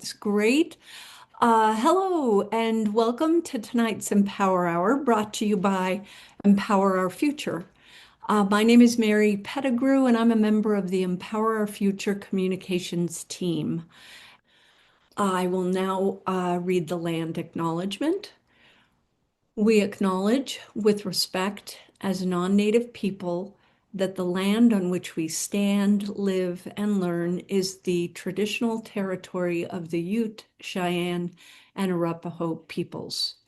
It's great. Hello, and welcome to tonight's Empower Hour, brought to you by Empower Our Future. My name is Mary Pettigrew, and I'm a member of the Empower Our Future communications team. I will now read the land acknowledgement. We acknowledge, with respect, as non-native people, that the land on which we stand, live, and learn is the traditional territory of the Ute, Cheyenne, and Arapaho peoples.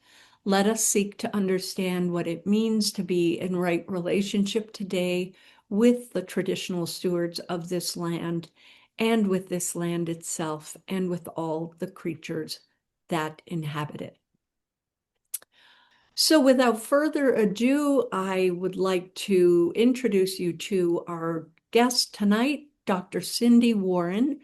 Let us seek to understand what it means to be in right relationship today with the traditional stewards of this land and with this land itself and with all the creatures that inhabit it. So without further ado, I would like to introduce you to our guest tonight, Dr. Cindy Warren.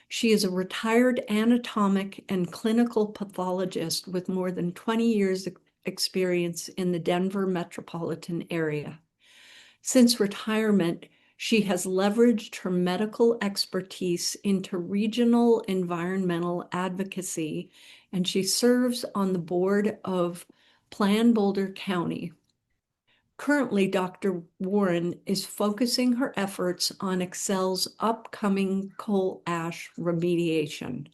She is a retired anatomic and clinical pathologist with more than 20 years experience in the Denver metropolitan area. Since retirement, she has leveraged her medical expertise into regional environmental advocacy, and she serves on the board of PLAN-Boulder County. Currently, Dr. Warren is focusing her efforts on Xcel's upcoming coal ash remediation.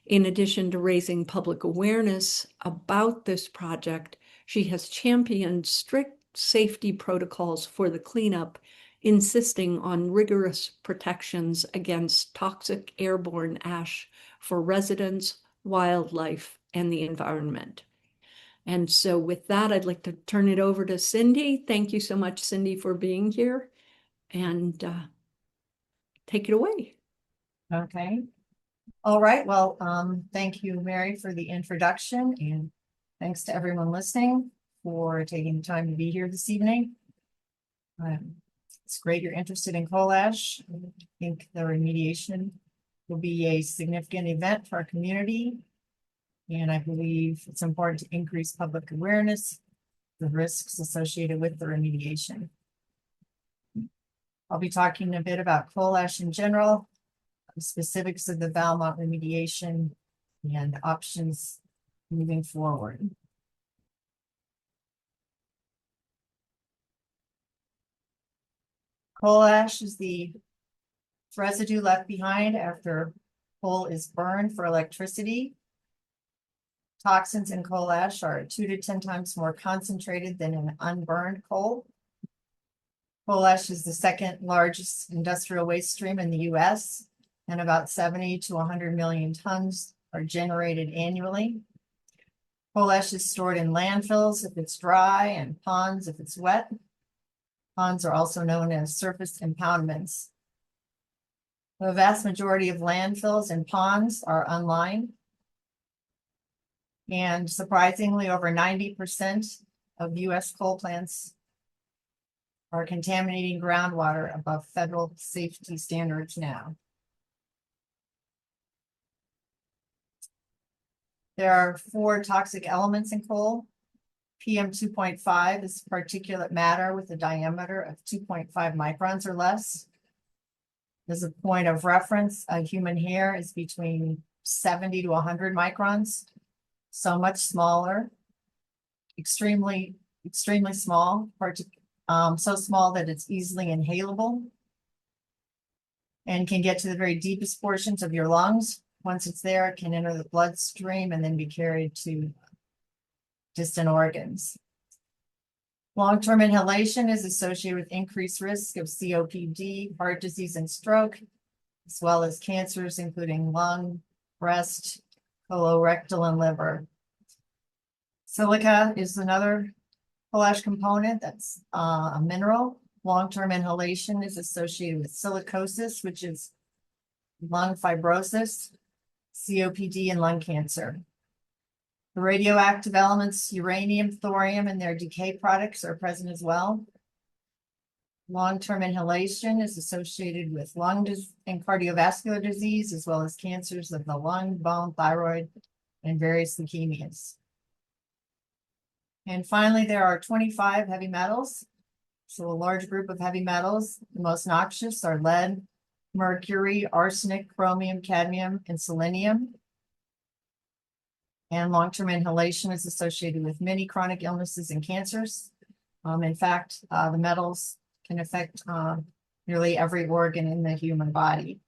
In addition to raising public awareness about this project, she has championed strict safety protocols for the cleanup, insisting on rigorous protections against toxic airborne ash for residents, wildlife, and the environment. And so with that, I'd like to turn it over to Cindy. Thank you so much, Cindy, for being here, and take it away. Okay. All right. Well, thank you, Mary, for the introduction, and thanks to everyone listening for taking the time to be here this evening. It's great you're interested in coal ash. I think the remediation will be a significant event for our community, and I believe it's important to increase public awareness of the risks associated with the remediation. I'll be talking a bit about coal ash in general, the specifics of the Valmont remediation, and options moving forward. Coal ash is the residue left behind after coal is burned for electricity. Toxins in coal ash are 2 to 10 times more concentrated than in unburned coal. Coal ash is the second largest industrial waste stream in the US, and about 70 to 100 million tons are generated annually. Coal ash is stored in landfills if it's dry and ponds if it's wet. Ponds are also known as surface impoundments. The vast majority of landfills and ponds are unlined. And surprisingly, over 90% of US coal plants are contaminating groundwater above federal safety standards now. There are 4 toxic elements in coal. PM 2.5 is particulate matter with a diameter of 2.5 microns or less. As a point of reference, a human hair is between 70 to 100 microns, so much smaller, extremely small, so small that it's easily inhalable and can get to the very deepest portions of your lungs. Once it's there, it can enter the bloodstream and then be carried to distant organs. Long-term inhalation is associated with increased risk of COPD, heart disease, and stroke, as well as cancers, including lung, breast, colorectal, and liver. Silica is another coal ash component that's a mineral. Long-term inhalation is associated with silicosis, which is lung fibrosis, COPD, and lung cancer. The radioactive elements, uranium, thorium, and their decay products are present as well. Long-term inhalation is associated with lung and cardiovascular disease, as well as cancers of the lung, bone, thyroid, and various leukemias. And finally, there are 25 heavy metals. So a large group of heavy metals. The most noxious are lead, mercury, arsenic, chromium, cadmium, and selenium. And long-term inhalation is associated with many chronic illnesses and cancers. In fact, the metals can affect nearly every organ in the human body.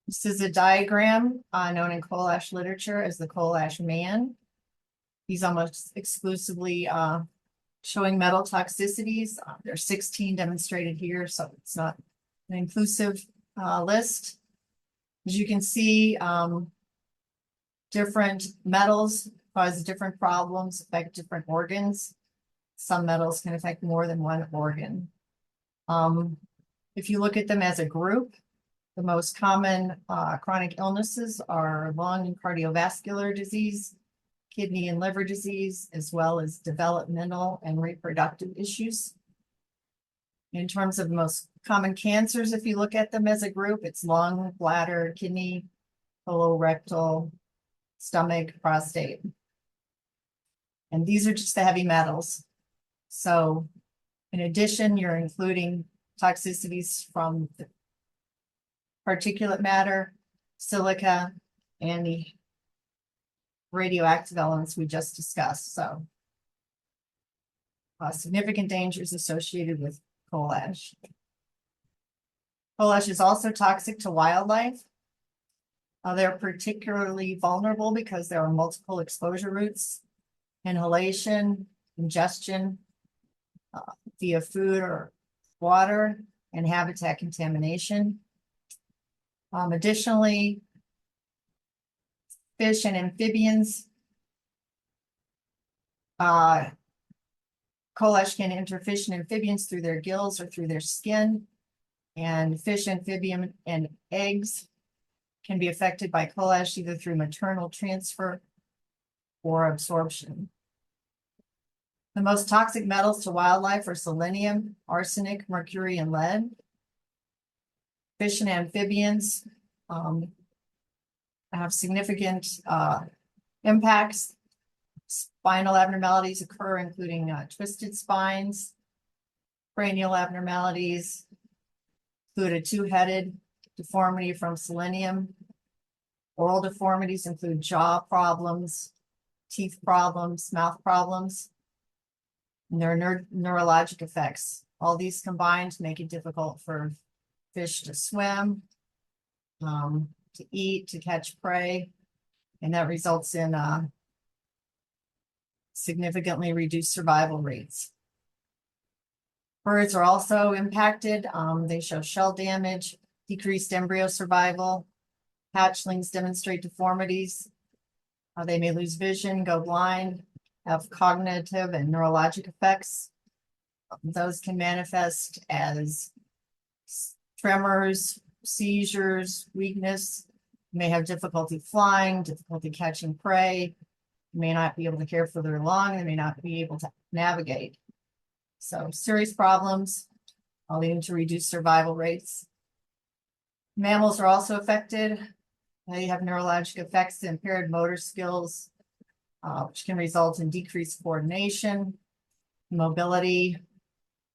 This is a diagram known in coal ash literature as the coal ash man. He's almost exclusively showing metal toxicities. There's 16 demonstrated here, so it's not an inclusive list. As you can see, different metals cause different problems, affect different organs. Some metals can affect more than one organ. If you look at them as a group, the most common chronic illnesses are lung and cardiovascular disease, kidney and liver disease, as well as developmental and reproductive issues. In terms of most common cancers, if you look at them as a group, it's lung, bladder, kidney, colorectal, stomach, prostate. And these are just the heavy metals. So in addition, you're including toxicities from the particulate matter, silica, and the radioactive elements we just discussed. So significant dangers associated with coal ash. Coal ash is also toxic to wildlife. They're particularly vulnerable because there are multiple exposure routes, inhalation, ingestion via food or water, and habitat contamination. Additionally, fish and amphibians, coal ash can enter fish and amphibians through their gills or through their skin, and fish, amphibian, and eggs can be affected by coal ash either through maternal transfer or absorption. The most toxic metals to wildlife are selenium, arsenic, mercury, and lead. Fish and amphibians have significant impacts. Spinal abnormalities occur, including twisted spines, cranial abnormalities, include a two-headed deformity from selenium. Oral deformities include jaw problems, teeth problems, mouth problems, and there are neurologic effects. All these combined make it difficult for fish to swim, to eat, to catch prey, and that results in significantly reduced survival rates. Birds are also impacted. They show shell damage, decreased embryo survival. Hatchlings demonstrate deformities. They may lose vision, go blind, have cognitive and neurologic effects. Those can manifest as tremors, seizures, weakness. You may have difficulty flying, difficulty catching prey. You may not be able to care for their lung. They may not be able to navigate. So serious problems leading to reduced survival rates. Mammals are also affected. They have neurologic effects, impaired motor skills, which can result in decreased coordination, mobility,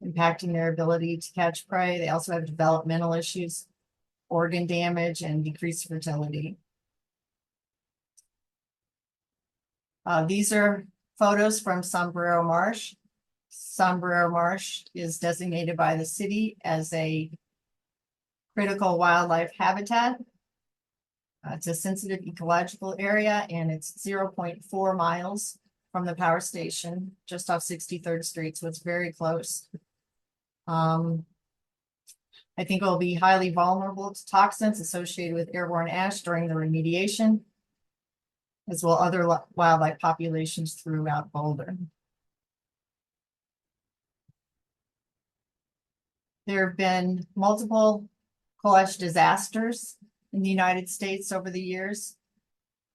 impacting their ability to catch prey. They also have developmental issues, organ damage, and decreased fertility. These are photos from Sombrero Marsh. Sombrero Marsh is designated by the city as a critical wildlife habitat. It's a sensitive ecological area, and it's 0.4 miles from the power station, just off 63rd Street, so it's very close. I think it will be highly vulnerable to toxins associated with airborne ash during the remediation, as well as other wildlife populations throughout Boulder. There have been multiple coal ash disasters in the United States over the years.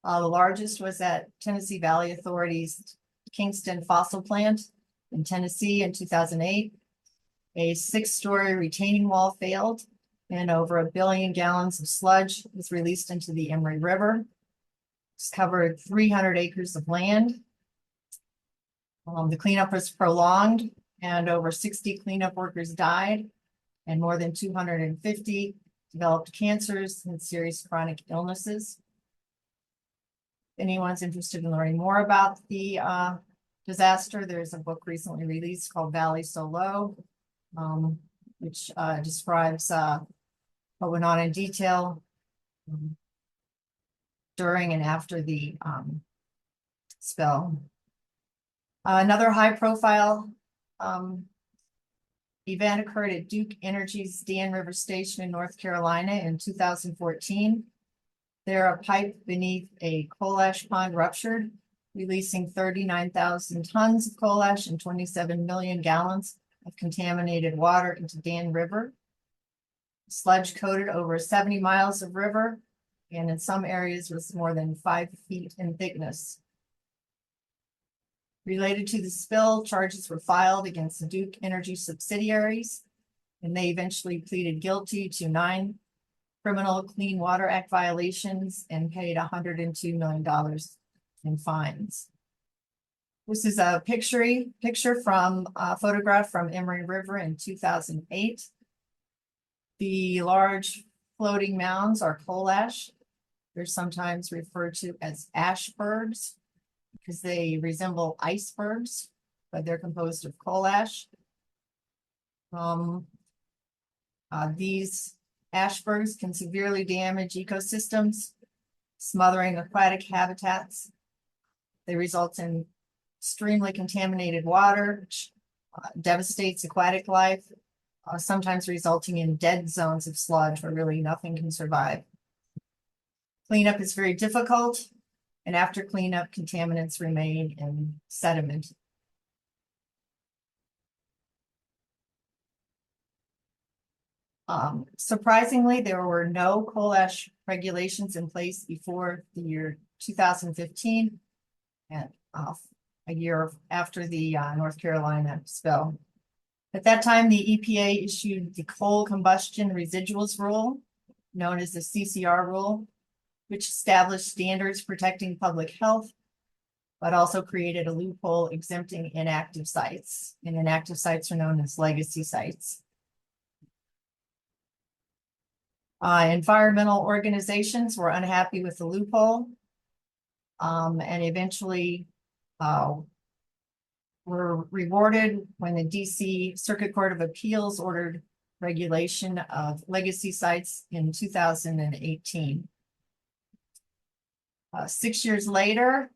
The largest was at Tennessee Valley Authority's Kingston fossil plant in Tennessee in 2008. A 6-story retaining wall failed, and over 1 billion gallons of sludge was released into the Emory River. It's covered 300 acres of land. The cleanup was prolonged, and over 60 cleanup workers died, and more than 250 developed cancers and serious chronic illnesses. anyone's interested in learning more about the disaster, there's a book recently released called Valley So Low, which describes what went on in detail during and after the spill. Another high-profile event occurred at Duke Energy's Dan River Station in North Carolina in 2014. There, a pipe beneath a coal ash pond ruptured, releasing 39,000 tons of coal ash and 27 million gallons of contaminated water into Dan River. Sludge coated over 70 miles of river, and in some areas was more than 5 feet in thickness. Related to the spill, charges were filed against the Duke Energy subsidiaries, and they eventually pleaded guilty to 9 criminal Clean Water Act violations and paid $102 million in fines. This is a picture from a photograph from Emory River in 2008. The large floating mounds are coal ash. They're sometimes referred to as ashbergs because they resemble icebergs, but they're composed of coal ash. These ashbergs can severely damage ecosystems, smothering aquatic habitats. They result in extremely contaminated water, which devastates aquatic life, sometimes resulting in dead zones of sludge where really nothing can survive. Cleanup is very difficult, and after cleanup, contaminants remain in sediment. Surprisingly, there were no coal ash regulations in place before the year 2015, and a year after the North Carolina spill. At that time, the EPA issued the Coal Combustion Residuals Rule, known as the CCR Rule, which established standards protecting public health, but also created a loophole exempting inactive sites. And inactive sites are known as legacy sites. Environmental organizations were unhappy with the loophole and eventually were rewarded when the DC Circuit Court of Appeals ordered regulation of legacy sites in 2018. 6 years later,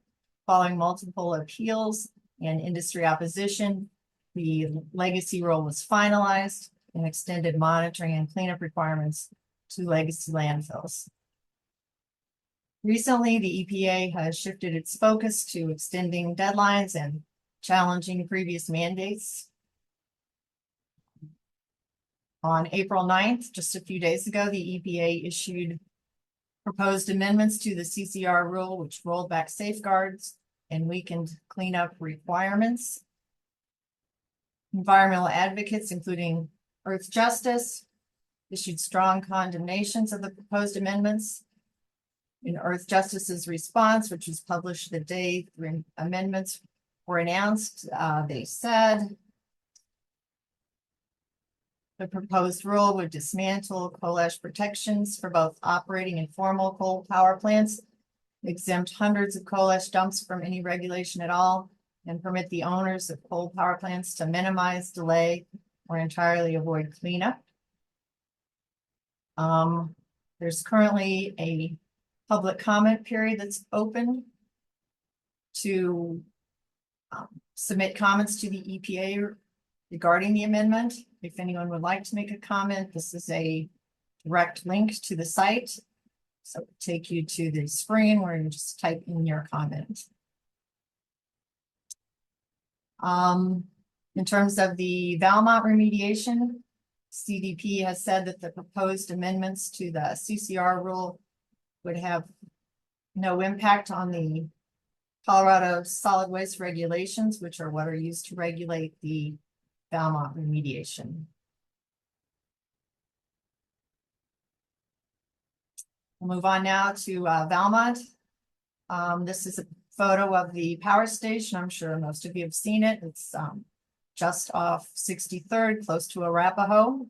following multiple appeals and industry opposition, the legacy rule was finalized and extended monitoring and cleanup requirements to legacy landfills. Recently, the EPA has shifted its focus to extending deadlines and challenging previous mandates. On April 9th, just a few days ago, the EPA issued proposed amendments to the CCR rule, which rolled back safeguards and weakened cleanup requirements. Environmental advocates, including Earth Justice, issued strong condemnations of the proposed amendments. In Earth Justice's response, which was published the day the amendments were announced, they said the proposed rule would dismantle coal ash protections for both operating and formal coal power plants, exempt hundreds of coal ash dumps from any regulation at all, and permit the owners of coal power plants to minimize, delay, or entirely avoid cleanup. There's currently a public comment period that's open to submit comments to the EPA regarding the amendment. If anyone would like to make a comment, this is a direct link to the site. So it'll take you to the screen where you just type in your comment. In terms of the Valmont remediation, CDP has said that the proposed amendments to the CCR rule would have no impact on the Colorado solid waste regulations, which are what are used to regulate the Valmont remediation. We'll move on now to Valmont. This is a photo of the power station. I'm sure most of you have seen it. It's just off 63rd, close to Arapahoe.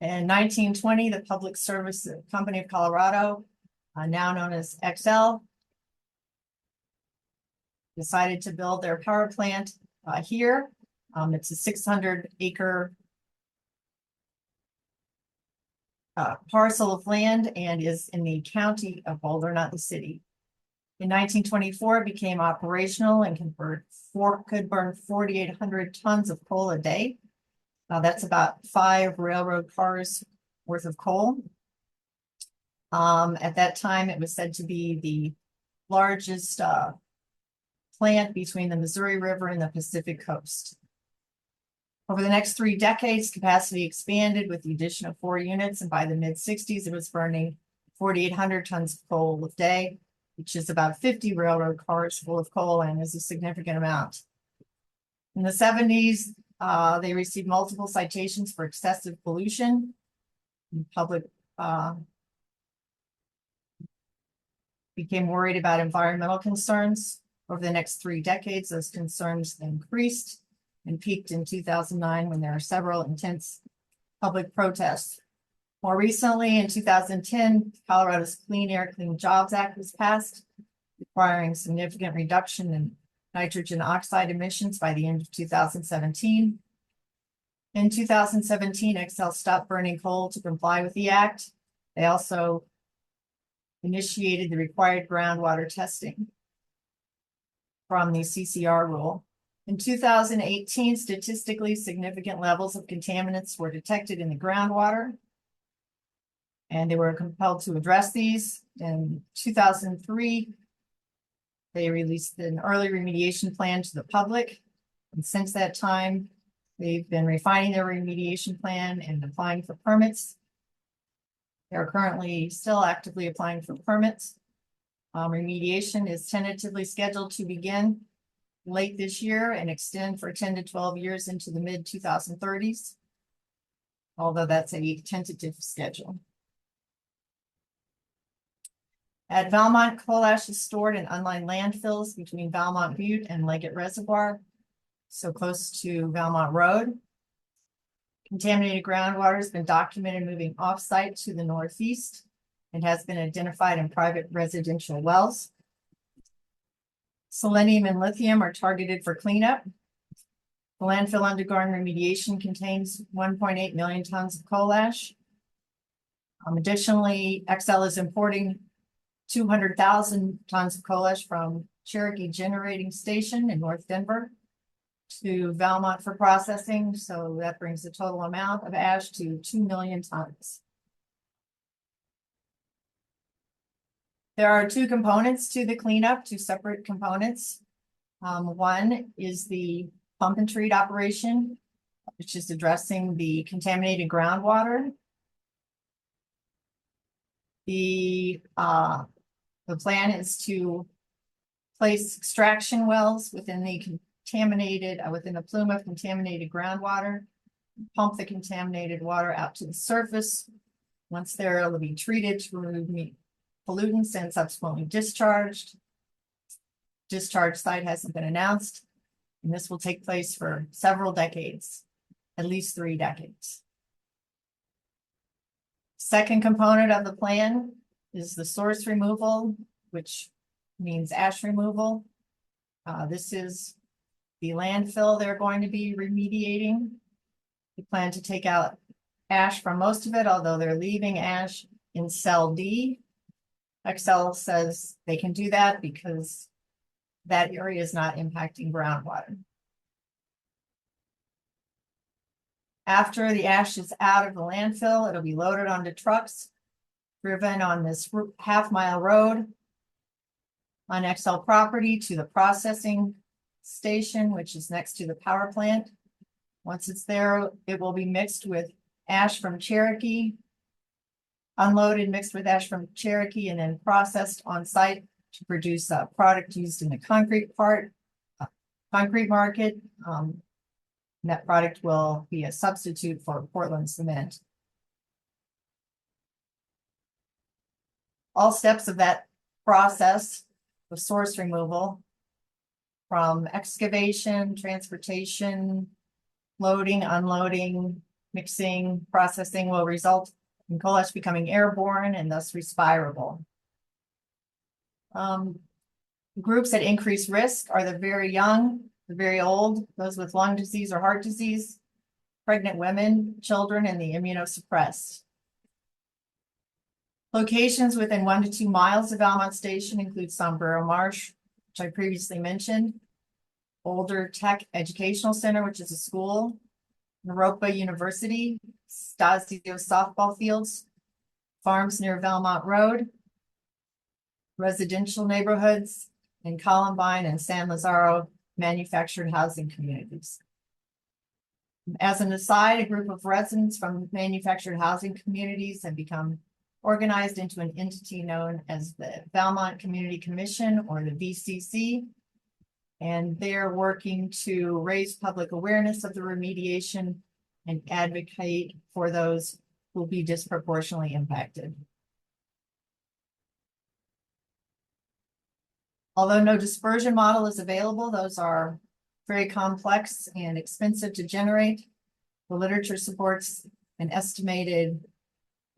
In 1920, the Public Service Company of Colorado now known as Xcel, decided to build their power plant here. It's a 600-acre parcel of land and is in the county of Boulder, not the city. In 1924, it became operational and could burn 4,800 tons of coal a day. That's about 5 railroad cars worth of coal. At that time, it was said to be the largest plant between the Missouri River and the Pacific coast. Over the next 3 decades, capacity expanded with the addition of 4 units, and by the mid-60s, it was burning 4,800 tons of coal a day, which is about 50 railroad cars full of coal and is a significant amount. In the 70s, they received multiple citations for excessive pollution. Public became worried about environmental concerns. Over the next 3 decades, those concerns increased and peaked in 2009 when there were several intense public protests. More recently, in 2010, Colorado's Clean Air, Clean Jobs Act was passed, requiring significant reduction in nitrogen oxide emissions by the end of 2017. In 2017, Xcel stopped burning coal to comply with the act. They also initiated the required groundwater testing from the CCR rule. In 2018, statistically significant levels of contaminants were detected in the groundwater, and they were compelled to address these. In 2003, they released an early remediation plan to the public, and since that time, they've been refining their remediation plan and applying for permits. They're currently still actively applying for permits. Remediation is tentatively scheduled to begin late this year and extend for 10 to 12 years into the mid-2030s, although that's a tentative schedule. At Valmont, coal ash is stored in unlined landfills between Valmont Butte and Leggett Reservoir, so close to Valmont Road. Contaminated groundwater has been documented moving off-site to the northeast and has been identified in private residential wells. Selenium and lithium are targeted for cleanup. The landfill undergoing remediation contains 1.8 million tons of coal ash. Additionally, Xcel is importing 200,000 tons of coal ash from Cherokee Generating Station in North Denver to Valmont for processing. So that brings the total amount of ash to 2 million tons. There are 2 components to the cleanup, 2 separate components. One is the pump and treat operation, which is addressing the contaminated groundwater. The plan is to place extraction wells within the within the plume of contaminated groundwater, pump the contaminated water out to the surface. Once there, it will be treated to remove pollutants and subsequently discharged. Discharge site hasn't been announced, and this will take place for several decades, at least 3 decades. Second component of the plan is the source removal, which means ash removal. This is the landfill they're going to be remediating. We plan to take out ash from most of it, although they're leaving ash in cell D. Xcel says they can do that because that area is not impacting groundwater. After the ash is out of the landfill, it'll be loaded onto trucks, driven on this half-mile road on Xcel property to the processing station, which is next to the power plant. Once it's there, it will be mixed with ash from Cherokee, unloaded, mixed with ash from Cherokee, and then processed on site to produce a product used in the concrete market. And that product will be a substitute for Portland cement. All steps of that process of source removal, from excavation, transportation, loading, unloading, mixing, processing, will result in coal ash becoming airborne and thus respirable. Groups at increased risk are the very young, the very old, those with lung disease or heart disease, pregnant women, children, and the immunosuppressed. Locations within 1 to 2 miles of Valmont Station include Sombrero Marsh, which I previously mentioned, Boulder Tech Educational Center, which is a school, Naropa University, Stasio softball fields, farms near Valmont Road, residential neighborhoods, and Columbine and San Lazaro manufactured housing communities. As an aside, a group of residents from manufactured housing communities have become organized into an entity known as the Valmont Community Commission, or the VCC, and they're working to raise public awareness of the remediation and advocate for those who will be disproportionately impacted. Although no dispersion model is available, those are very complex and expensive to generate. The literature supports an estimated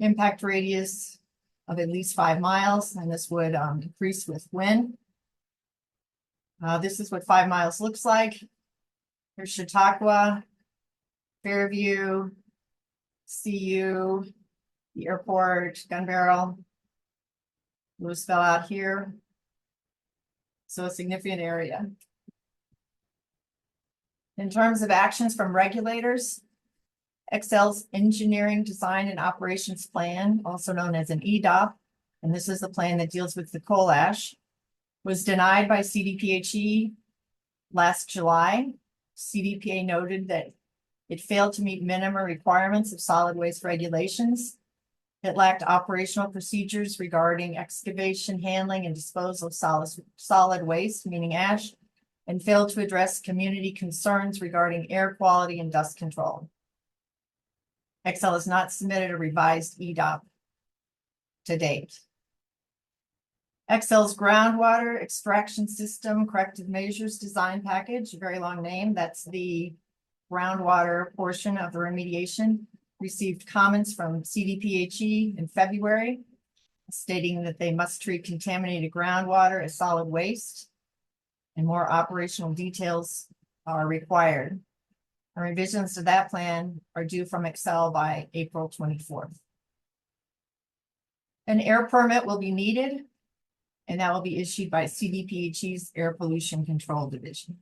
impact radius of at least 5 miles, and this would increase with wind. This is what 5 miles looks like. Here's Chautauqua, Fairview, CU, the airport, Gun Barrel. Lewis fell out here. So a significant area. In terms of actions from regulators, Xcel's Engineering, Design, and Operations Plan, also known as an EDOP, and this is the plan that deals with the coal ash, was denied by CDPHE last July. CDPA noted that it failed to meet minimum requirements of solid waste regulations. It lacked operational procedures regarding excavation, handling, and disposal of solid waste, meaning ash, and failed to address community concerns regarding air quality and dust control. Xcel has not submitted a revised EDOP to date. Xcel's groundwater extraction system corrective measures design package, a very long name, that's the groundwater portion of the remediation, received comments from CDPHE in February, stating that they must treat contaminated groundwater as solid waste, and more operational details are required. And revisions to that plan are due from Xcel by April 24th. An air permit will be needed, and that will be issued by CDPHE's Air Pollution Control Division.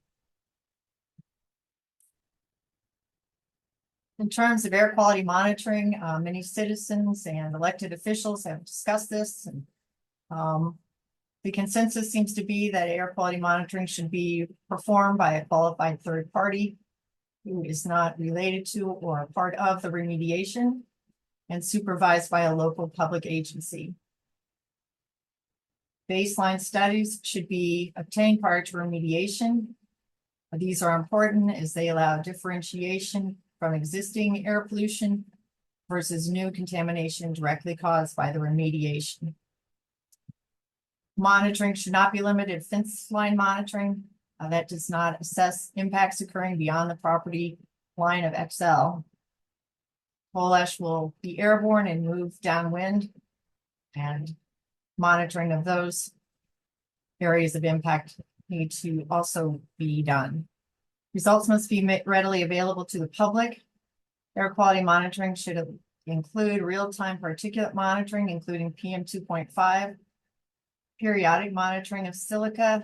In terms of air quality monitoring, many citizens and elected officials have discussed this. And, the consensus seems to be that air quality monitoring should be performed by a qualified third party who is not related to or a part of the remediation and supervised by a local public agency. Baseline studies should be obtained prior to remediation. These are important as they allow differentiation from existing air pollution versus new contamination directly caused by the remediation. Monitoring should not be limited to fence line monitoring. That does not assess impacts occurring beyond the property line of Xcel. Coal ash will be airborne and move downwind, and monitoring of those areas of impact need to also be done. Results must be readily available to the public. Air quality monitoring should include real-time particulate monitoring, including PM 2.5, periodic monitoring of silica,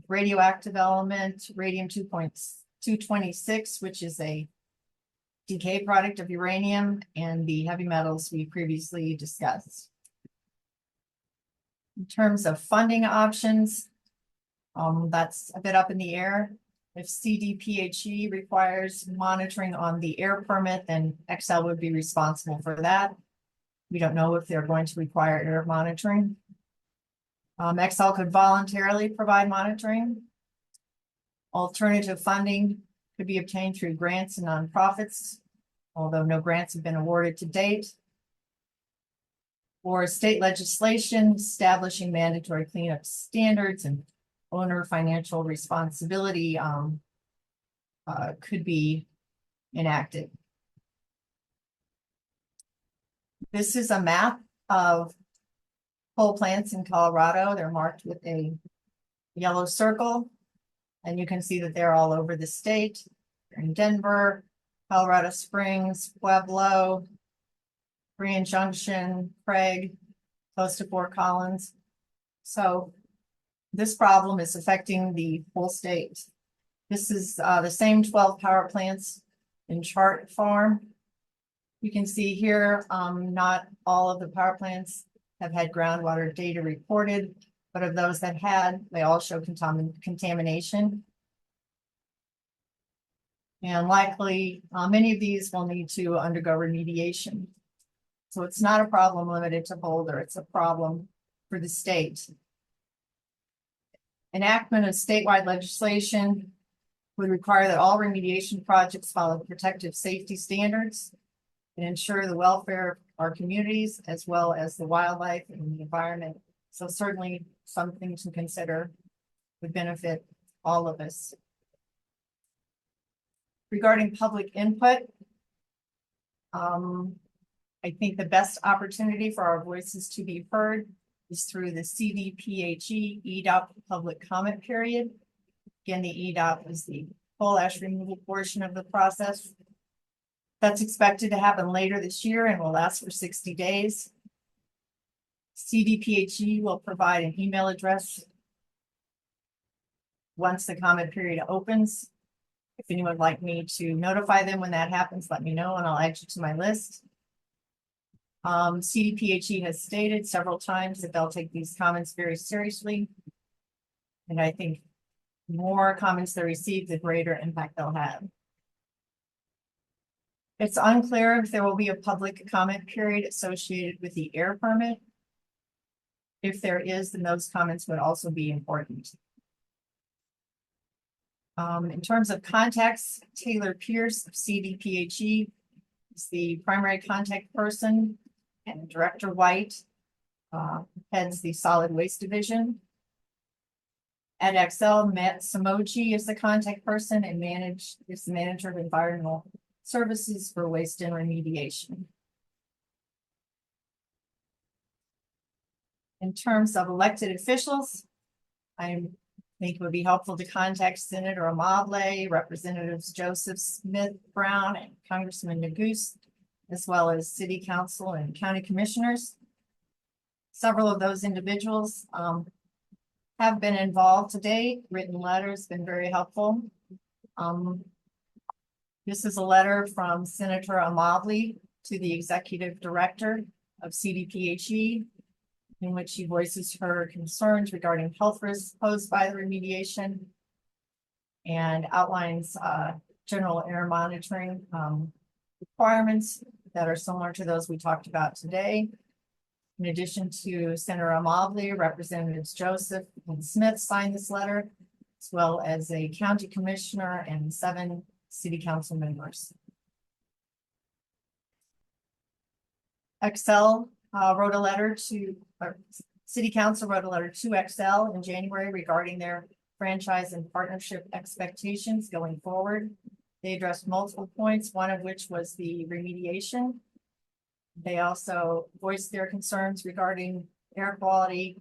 radioactive element, radium 2.226, which is a decay product of uranium, and the heavy metals we previously discussed. In terms of funding options, that's a bit up in the air. If CDPHE requires monitoring on the air permit, then Xcel would be responsible for that. We don't know if they're going to require air monitoring. Xcel could voluntarily provide monitoring. Alternative funding could be obtained through grants and nonprofits, although no grants have been awarded to date. Or state legislation establishing mandatory cleanup standards and owner financial responsibility could be enacted. This is a map of Whole plants in Colorado. They're marked with a yellow circle. And you can see that they're all over the state. They're in Denver, Colorado Springs, Pueblo, Grand Junction, Craig, close to Fort Collins. So this problem is affecting the whole state. This is the same 12 power plants in chart form. You can see here, not all of the power plants have had groundwater data reported, but of those that had, they all show contamination. And likely, many of these will need to undergo remediation. So it's not a problem limited to Boulder, it's a problem for the state. Enactment of statewide legislation would require that all remediation projects follow protective safety standards and ensure the welfare of our communities as well as the wildlife and the environment. So certainly something to consider, would benefit all of us. Regarding public input, I think the best opportunity for our voices to be heard is through the CDPHE EDOP public comment period. Again, the EDOP is the coal ash removal portion of the process. That's expected to happen later this year and will last for 60 days. CDPHE will provide an email address once the comment period opens. If anyone would like me to notify them when that happens, let me know and I'll add you to my list. CDPHE has stated several times that they'll take these comments very seriously. And I think the more comments they receive, the greater impact they'll have. It's unclear if there will be a public comment period associated with the air permit. If there is, then those comments would also be important. In terms of contacts, Taylor.Pierce of CDPHE is the primary contact person, and Director White heads the solid waste division. At Xcel, Matthew.Somogyi is the contact person and is the manager of environmental services for waste and remediation. In terms of elected officials, I think it would be helpful to contact Senator Amable, Representatives Joseph Smith Brown, and Congressman Neguse, as well as City Council and County Commissioners. Several of those individuals have been involved today. Written letters been very helpful. This is a letter from Senator Amable to the Executive Director of CDPHE, in which she voices her concerns regarding health risks posed by the remediation and outlines general air monitoring requirements that are similar to those we talked about today. In addition to Senator Amable, Representatives Joseph and Smith signed this letter, as well as a county commissioner and 7 city council members. Xcel wrote a letter to, City Council wrote a letter to Xcel in January regarding their franchise and partnership expectations going forward. They addressed multiple points, one of which was the remediation. They also voiced their concerns regarding air quality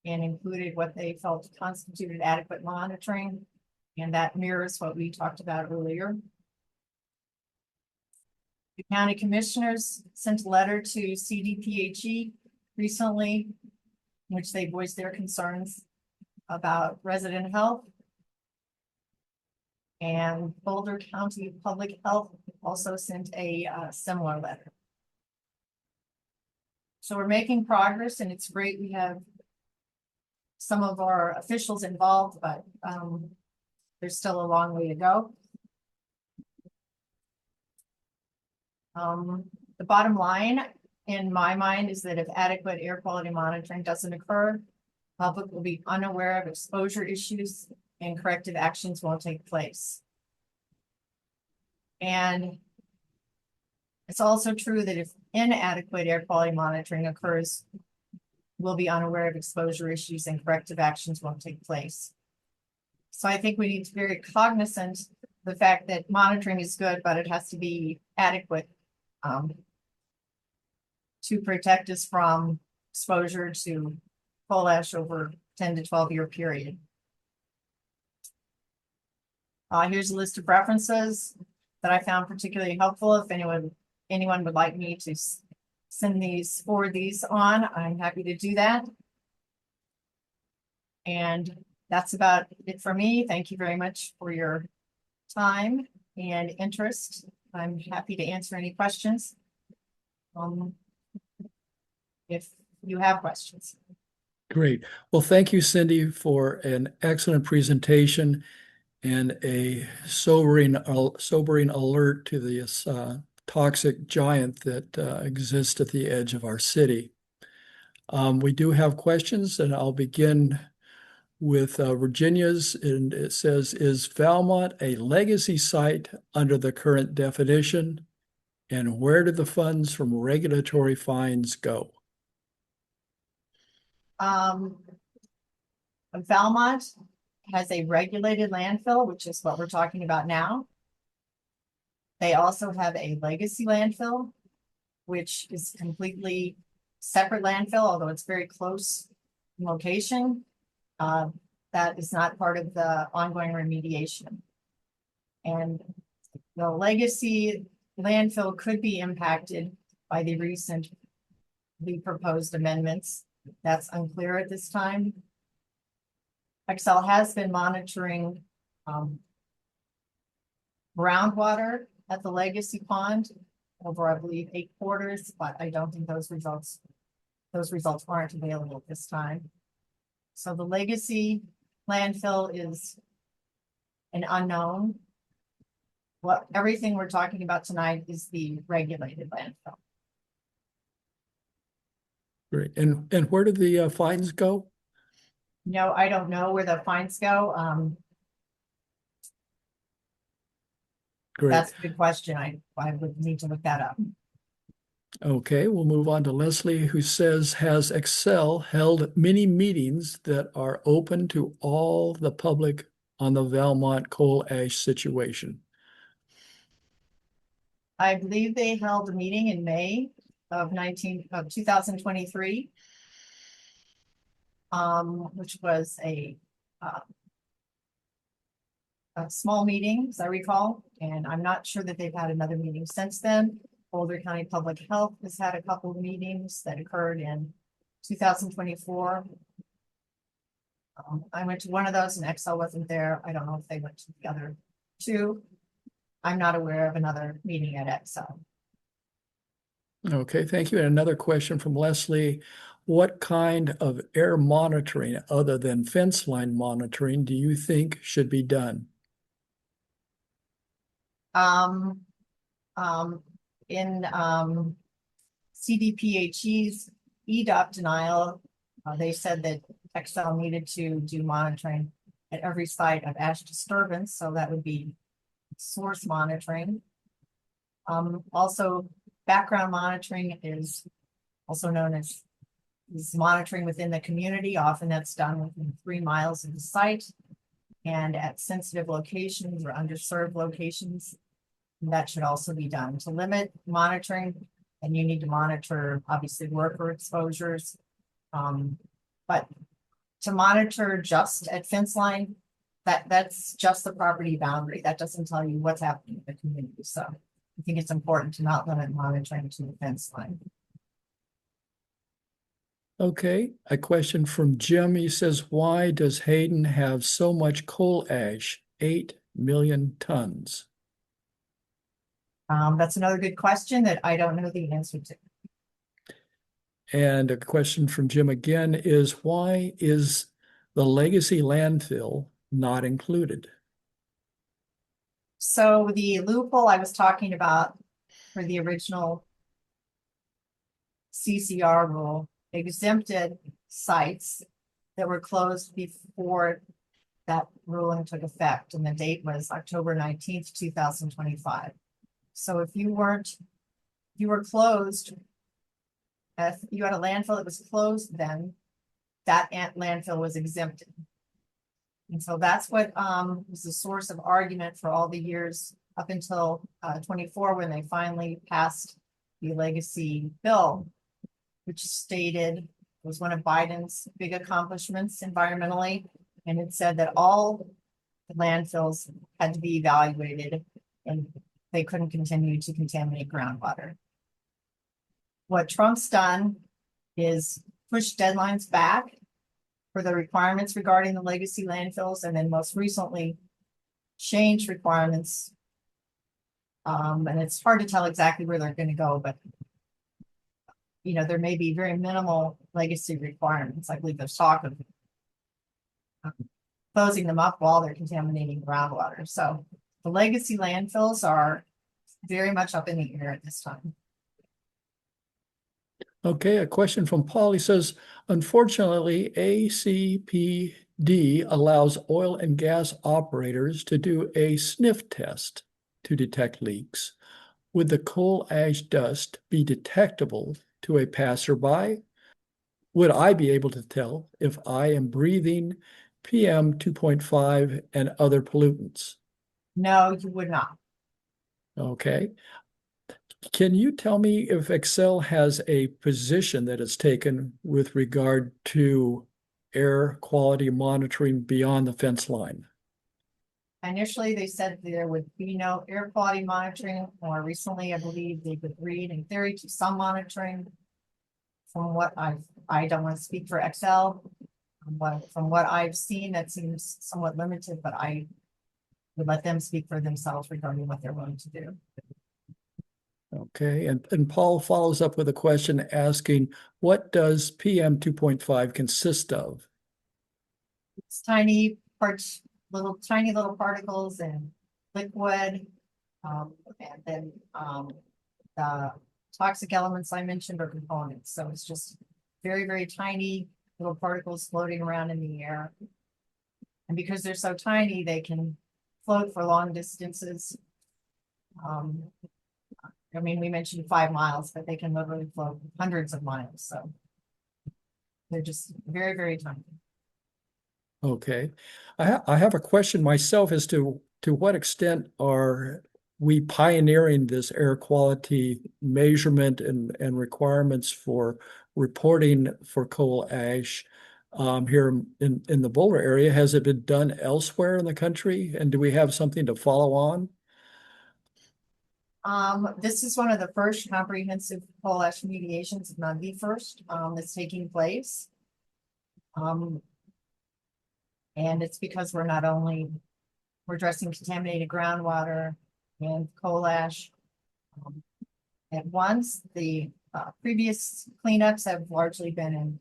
and included what they felt constituted adequate monitoring. And that mirrors what we talked about earlier. The county commissioners sent a letter to CDPHE recently, in which they voiced their concerns about resident health. And Boulder County Public Health also sent a similar letter. So we're making progress, and it's great we have some of our officials involved, but there's still a long way to go. The bottom line in my mind is that if adequate air quality monitoring doesn't occur, the public will be unaware of exposure issues and corrective actions won't take place. And it's also true that if inadequate air quality monitoring occurs, we'll be unaware of exposure issues and corrective actions won't take place. So I think we need to be very cognizant of the fact that monitoring is good, but it has to be adequate to protect us from exposure to coal ash over 10 to 12-year period. Here's a list of references that I found particularly helpful. If anyone would like me to forward these on, I'm happy to do that. And that's about it for me. Thank you very much for your time and interest. I'm happy to answer any questions. If you have questions. Great. Well, thank you, Cindy, for an excellent presentation and a sobering alert to this toxic giant that exists at the edge of our city. We do have questions, and I'll begin with Virginia's, and it says, is Valmont a legacy site under the current definition? And where do the funds from regulatory fines go? Valmont has a regulated landfill, which is what we're talking about now. They also have a legacy landfill, which is completely separate landfill, although it's very close in location. That is not part of the ongoing remediation. And the legacy landfill could be impacted by the recently proposed amendments. That's unclear at this time. Xcel has been monitoring groundwater at the legacy pond over, I believe, 8 quarters, but I don't think those results aren't available at this time. So the legacy landfill is an unknown. Everything we're talking about tonight is the regulated landfill. Great. And where do the fines go? No, I don't know where the fines go. Great. That's a good question. I would need to look that up. Okay, we'll move on to Leslie, who says, has Xcel held many meetings that are open to all the public on the Valmont coal ash situation? I believe they held a meeting in May of 2023, which was a small meeting, as I recall, and I'm not sure that they've had another meeting since then. Boulder County Public Health has had a couple of meetings that occurred in 2024. I went to one of those and Xcel wasn't there. I don't know if they went to the other 2. I'm not aware of another meeting at Xcel. Okay, thank you. And another question from Leslie. What kind of air monitoring other than fence line monitoring do you think should be done? In CDPHE's EDOP denial, they said that Xcel needed to do monitoring at every site of ash disturbance, so that would be source monitoring. Also, background monitoring is also known as monitoring within the community. Often that's done within 3 miles of the site and at sensitive locations or underserved locations. That should also be done. To limit monitoring, and you need to monitor obviously worker exposures, but to monitor just at fence line, that's just the property boundary. That doesn't tell you what's happening in the community. So I think it's important to not limit monitoring to the fence line. Okay, a question from Jim. He says, why does Hayden have so much coal ash, 8 million tons? That's another good question that I don't know the answer to. And a question from Jim again is, why is the legacy landfill not included? So the loophole I was talking about for the original CCR rule exempted sites that were closed before that ruling took effect, and the date was October 19th, 2025. So if you were closed, if you had a landfill that was closed, then that landfill was exempted. And so that's what was the source of argument for all the years up until 24, when they finally passed the legacy bill, which stated was one of Biden's big accomplishments environmentally. And it said that all the landfills had to be evaluated and they couldn't continue to contaminate groundwater. What Trump's done is push deadlines back for the requirements regarding the legacy landfills, and then most recently change requirements. And it's hard to tell exactly where they're going to go, but you know, there may be very minimal legacy requirements. I believe there's talk of closing them up while they're contaminating groundwater. So the legacy landfills are very much up in the air at this time. Okay, a question from Paul. He says, unfortunately, ACPD allows oil and gas operators to do a sniff test to detect leaks. Would the coal ash dust be detectable to a passerby? Would I be able to tell if I am breathing PM 2.5 and other pollutants? No, you would not. Okay. Can you tell me if Xcel has a position that it's taken with regard to air quality monitoring beyond the fence line? Initially, they said there would be no air quality monitoring. More recently, I believe they've agreed in theory to some monitoring. From what I don't want to speak for Xcel. From what I've seen, that seems somewhat limited, but I would let them speak for themselves regarding what they're willing to do. Okay, and Paul follows up with a question asking, what does PM 2.5 consist of? It's tiny parts, tiny little particles and liquid, and then the toxic elements I mentioned are components. So it's just very, very tiny little particles floating around in the air. And because they're so tiny, they can float for long distances. I mean, we mentioned 5 miles, but they can literally float hundreds of miles. So they're just very, very tiny. Okay. I have a question myself as to what extent are we pioneering this air quality measurement and requirements for reporting for coal ash here in the Boulder area? Has it been done elsewhere in the country? And do we have something to follow on? This is one of the first comprehensive coal ash remediations, if not the first, that's taking place. And it's because we're not only we're addressing contaminated groundwater and coal ash at once. The previous cleanups have largely been in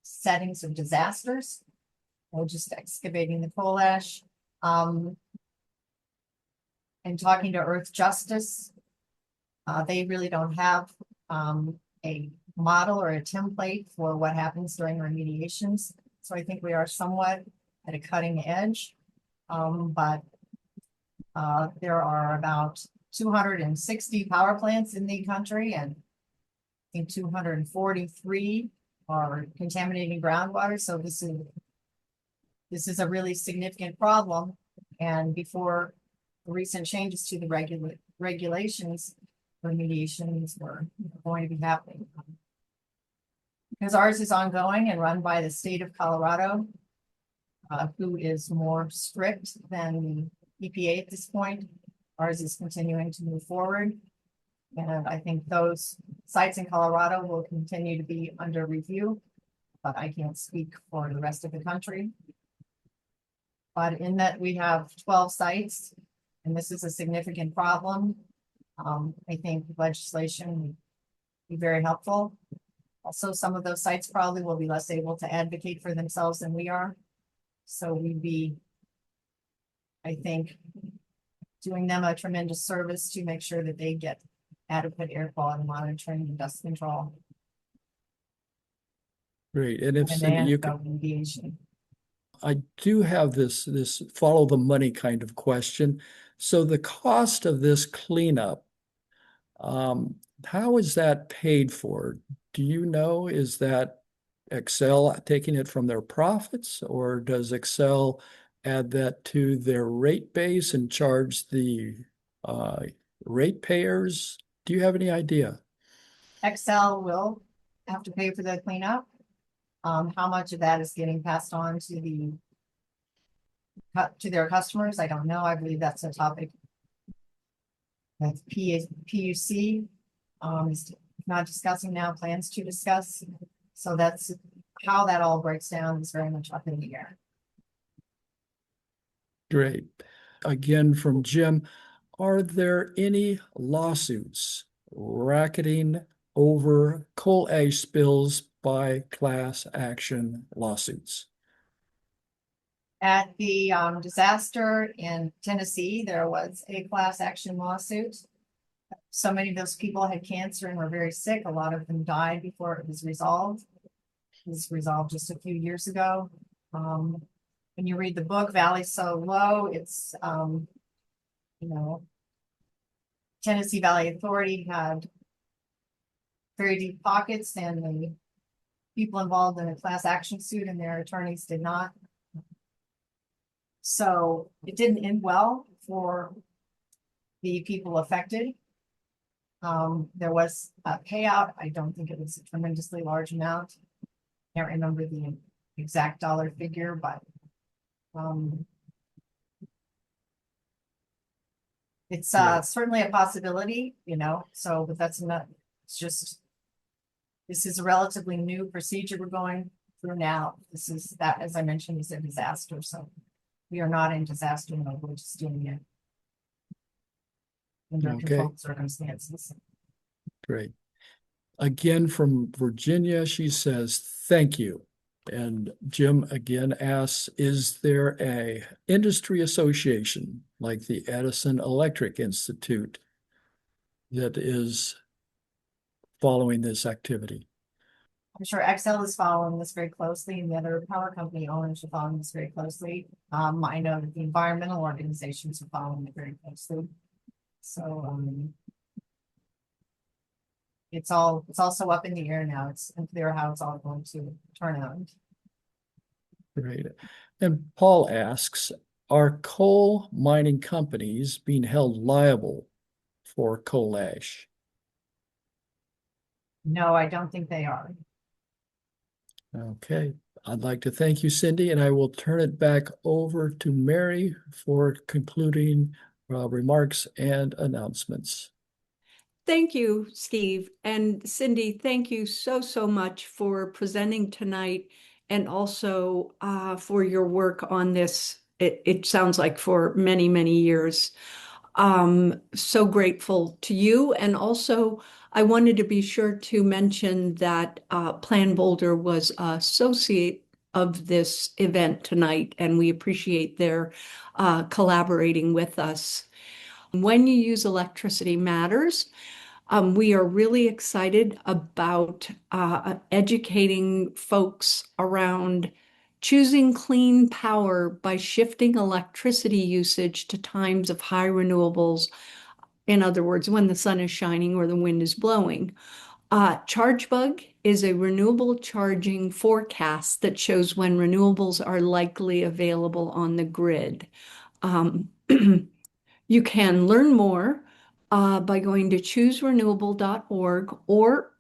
settings of disasters. We're just excavating the coal ash. And talking to Earth Justice, they really don't have a model or a template for what happens during remediations. So I think we are somewhat at a cutting edge. But there are about 260 power plants in the country, and I think 243 are contaminating groundwater. So this is a really significant problem. And before the recent changes to the regulations, remediations were going to be happening. Because ours is ongoing and run by the state of Colorado, who is more strict than the EPA at this point. Ours is continuing to move forward. And I think those sites in Colorado will continue to be under review, but I can't speak for the rest of the country. But in that we have 12 sites, and this is a significant problem. I think legislation would be very helpful. Also, some of those sites probably will be less able to advocate for themselves than we are. So we'd be, I think, doing them a tremendous service to make sure that they get adequate air quality monitoring and dust control. Great. And if And Cindy, then you can, remediation. I do have this follow the money kind of question. So the cost of this cleanup, how is that paid for? Do you know, is that Xcel taking it from their profits, or does Xcel add that to their rate base and charge the ratepayers? Do you have any idea? Xcel will have to pay for the cleanup. How much of that is getting passed on to their customers, I don't know. I believe that's a topic that PUC is not discussing now, plans to discuss. So that's how that all breaks down is very much up in the air. Great. Again, from Jim, are there any lawsuits racketing over coal ash spills by class action lawsuits? At the disaster in Tennessee, there was a class action lawsuit. So many of those people had cancer and were very sick. A lot of them died before it was resolved. It was resolved just a few years ago. When you read the book, Valley So Low, it's, Tennessee Valley Authority had very deep pockets, and the people involved in a class action suit and their attorneys did not. So it didn't end well for the people affected. There was a payout. I don't think it was a tremendously large amount. Can't remember the exact dollar figure, but it's certainly a possibility, so, but that's not, it's just, this is a relatively new procedure we're going through now. This is that, as I mentioned, is a disaster. So we are not in disaster mode. We're just doing it under controlled circumstances. Great. Again, from Virginia, she says, thank you. And Jim again asks, is there a industry association like the Edison Electric Institute that is following this activity? I'm sure Xcel is following this very closely, and the other power company owners are following this very closely. I know that the environmental organizations are following it very closely. So it's also up in the air now. It's unclear how it's all going to turn out. Great. And Paul asks, are coal mining companies being held liable for coal ash? No, I don't think they are. Okay. I'd like to thank you, Cindy, and I will turn it back over to Mary for concluding remarks and announcements. Thank you, Steve. And Cindy, thank you so, so much for presenting tonight, and also for your work on this. It sounds like for many, many years. So grateful to you. And also, I wanted to be sure to mention that Plan-Boulder was associate of this event tonight, and we appreciate their collaborating with us. When you use Electricity Matters, we are really excited about educating folks around choosing clean power by shifting electricity usage to times of high renewables. In other words, when the sun is shining or the wind is blowing. ChargeBug is a renewable charging forecast that shows when renewables are likely available on the grid. You can learn more by going to chooserenewable.org, or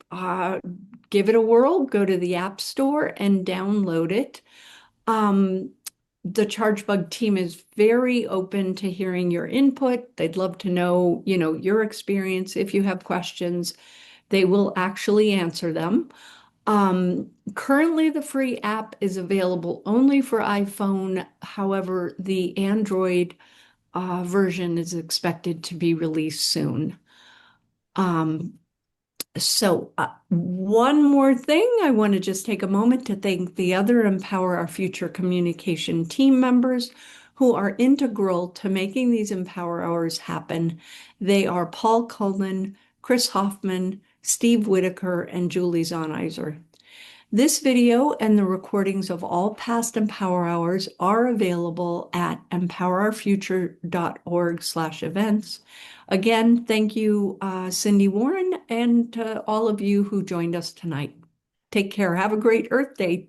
give it a whirl, go to the App Store and download it. The ChargeBug team is very open to hearing your input. They'd love to know, your experience. If you have questions, they will actually answer them. Currently, the free app is available only for iPhone. However, the Android version is expected to be released soon. So one more thing, I want to just take a moment to thank the other Empower Our Future communication team members who are integral to making these Empower Hours happen. They are Paul Cullen, Chris Hoffman, Steve Whitaker, and Julie Zonizer. This video and the recordings of all past Empower Hours are available at empowerourfuture.org/events. Again, thank you, Cindy Warren, and to all of you who joined us tonight. Take care. Have a great Earth Day.